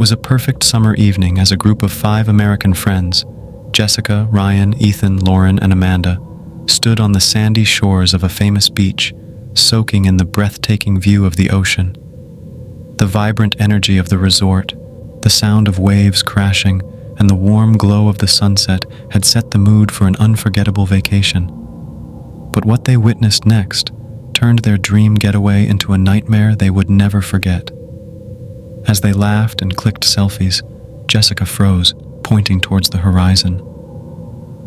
was a perfect summer evening as a group of 5 American friends, Jessica, Ryan, Ethan, Lauren, and Amanda, stood on the sandy shores of a famous beach, soaking in the breathtaking view of the ocean. The vibrant energy of the resort, the sound of waves crashing, and the warm glow of the sunset had set the mood for an unforgettable vacation. But what they witnessed next turned their dream getaway into a nightmare they would never forget. As they laughed and clicked selfies, Jessica froze, pointing towards the horizon.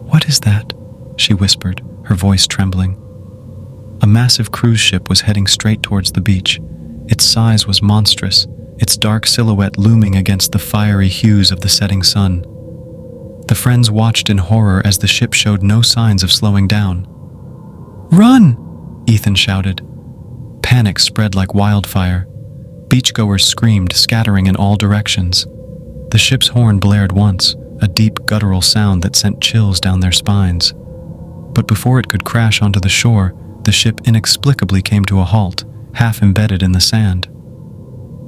"What is that?" she whispered, her voice trembling. A massive cruise ship was heading straight towards the beach. Its size was monstrous, its dark silhouette looming against the fiery hues of the setting sun. The friends watched in horror as the ship showed no signs of slowing down. "Run!" Ethan shouted. Panic spread like wildfire. Beachgoers screamed, scattering in all directions. The ship's horn blared once, a deep guttural sound that sent chills down their spines. But before it could crash onto the shore, the ship inexplicably came to a halt, half embedded in the sand.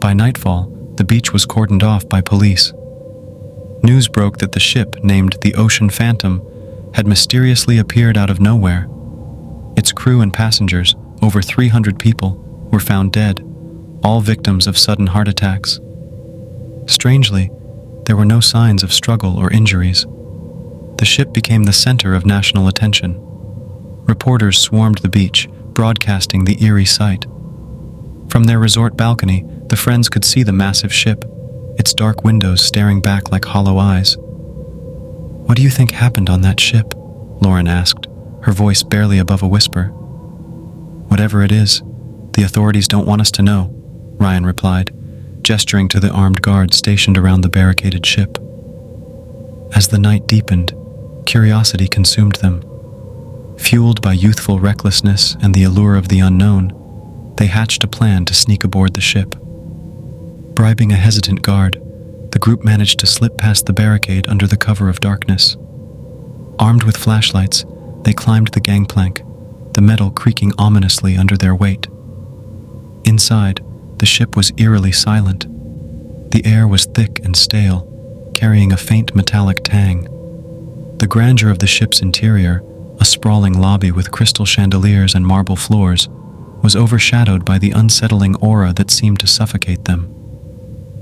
By nightfall, the beach was cordoned off by police. News broke that the ship, named the Ocean Phantom, had mysteriously appeared out of nowhere. Its crew and passengers, over 300 people, were found dead, all victims of sudden heart attacks. Strangely, there were no signs of struggle or injuries. The ship became the center of national attention. Reporters swarmed the beach, broadcasting the eerie sight. From their resort balcony, the friends could see the massive ship, its dark windows staring back like hollow eyes. "What do you think happened on that ship?" Lauren asked, her voice barely above a whisper. "Whatever it is, the authorities don't want us to know," Ryan replied, gesturing to the armed guards stationed around the barricaded ship. As the night deepened, curiosity consumed them. Fueled by youthful recklessness and the allure of the unknown, they hatched a plan to sneak aboard the ship. Bribing a hesitant guard, the group managed to slip past the barricade under the cover of darkness. Armed with flashlights, they climbed the gangplank, the metal creaking ominously under their weight. Inside, the ship was eerily silent. The air was thick and stale, carrying a faint metallic tang. The grandeur of the ship's interior, a sprawling lobby with crystal chandeliers and marble floors, was overshadowed by the unsettling aura that seemed to suffocate them.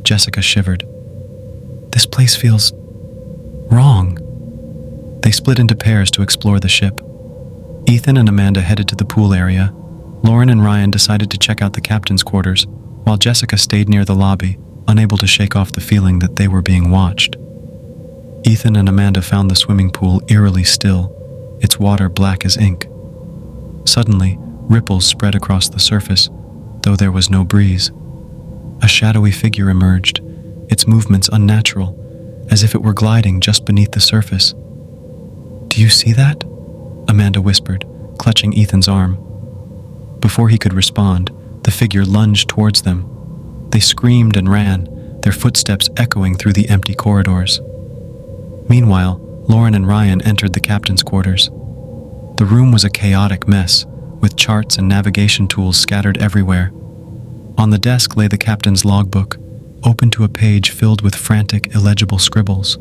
Jessica shivered. "This place feels wrong." They split into pairs to explore the ship. Ethan and Amanda headed to the pool area. Lauren and Ryan decided to check out the captain's quarters, while Jessica stayed near the lobby, unable to shake off the feeling that they were being watched. Ethan and Amanda found the swimming pool eerily still, its water black as ink. Suddenly, ripples spread across the surface, though there was no breeze. A shadowy figure emerged, its movements unnatural, as if it were gliding just beneath the surface. "Do you see that?" Amanda whispered, clutching Ethan's arm. Before he could respond, the figure lunged towards them. They screamed and ran, their footsteps echoing through the empty corridors. Meanwhile, Lauren and Ryan entered the captain's quarters. The room was a chaotic mess, with charts and navigation tools scattered everywhere. On the desk lay the captain's logbook, open to a page filled with frantic, illegible scribbles.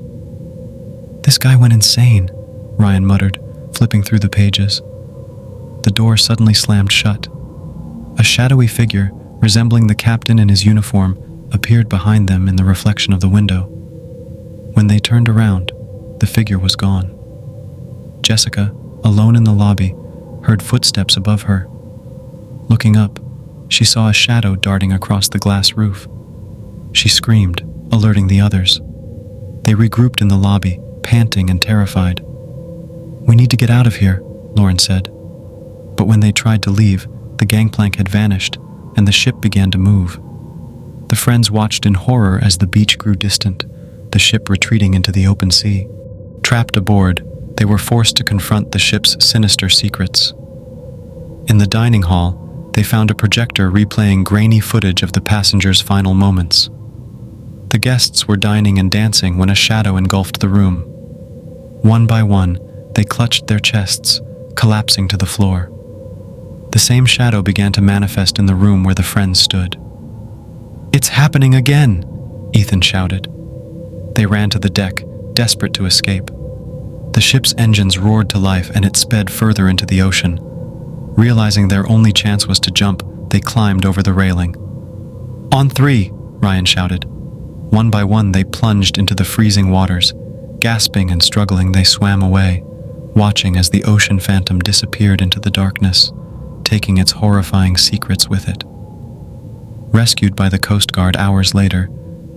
"This guy went insane," Ryan muttered, flipping through the pages. The door suddenly slammed shut. A shadowy figure, resembling the captain in his uniform, appeared behind them in the reflection of the window. When they turned around, the figure was gone. Jessica, alone in the lobby, heard footsteps above her. Looking up, she saw a shadow darting across the glass roof. She screamed, alerting the others. They regrouped in the lobby, panting and terrified. "We need to get out of here," Lauren said. But when they tried to leave, the gangplank had vanished, and the ship began to move. The friends watched in horror as the beach grew distant, the ship retreating into the open sea. Trapped aboard, they were forced to confront the ship's sinister secrets. In the dining hall, they found a projector replaying grainy footage of the passengers' final moments. The guests were dining and dancing when a shadow engulfed the room. One by one, they clutched their chests, collapsing to the floor. The same shadow began to manifest in the room where the friends stood. "It's happening again!" Ethan shouted. They ran to the deck, desperate to escape. The ship's engines roared to life and it sped further into the ocean. Realizing their only chance was to jump, they climbed over the railing. "On three!" Ryan shouted. One by one, they plunged into the freezing waters. Gasping and struggling, they swam away, watching as the ocean phantom disappeared into the darkness, taking its horrifying secrets with it. Rescued by the Coast Guard hours later,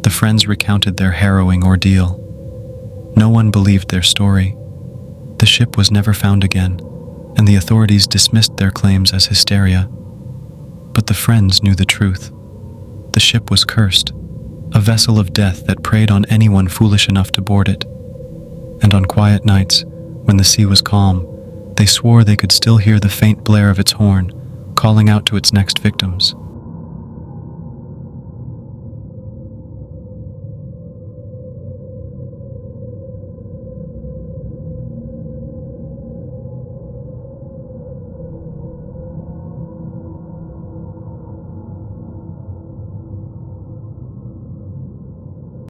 the friends recounted their harrowing ordeal. No one believed their story. The ship was never found again, and the authorities dismissed their claims as hysteria. But the friends knew the truth. The ship was cursed, a vessel of death that preyed on anyone foolish enough to board it. And on quiet nights, when the sea was calm, they swore they could still hear the faint blare of its horn, calling out to its next victims.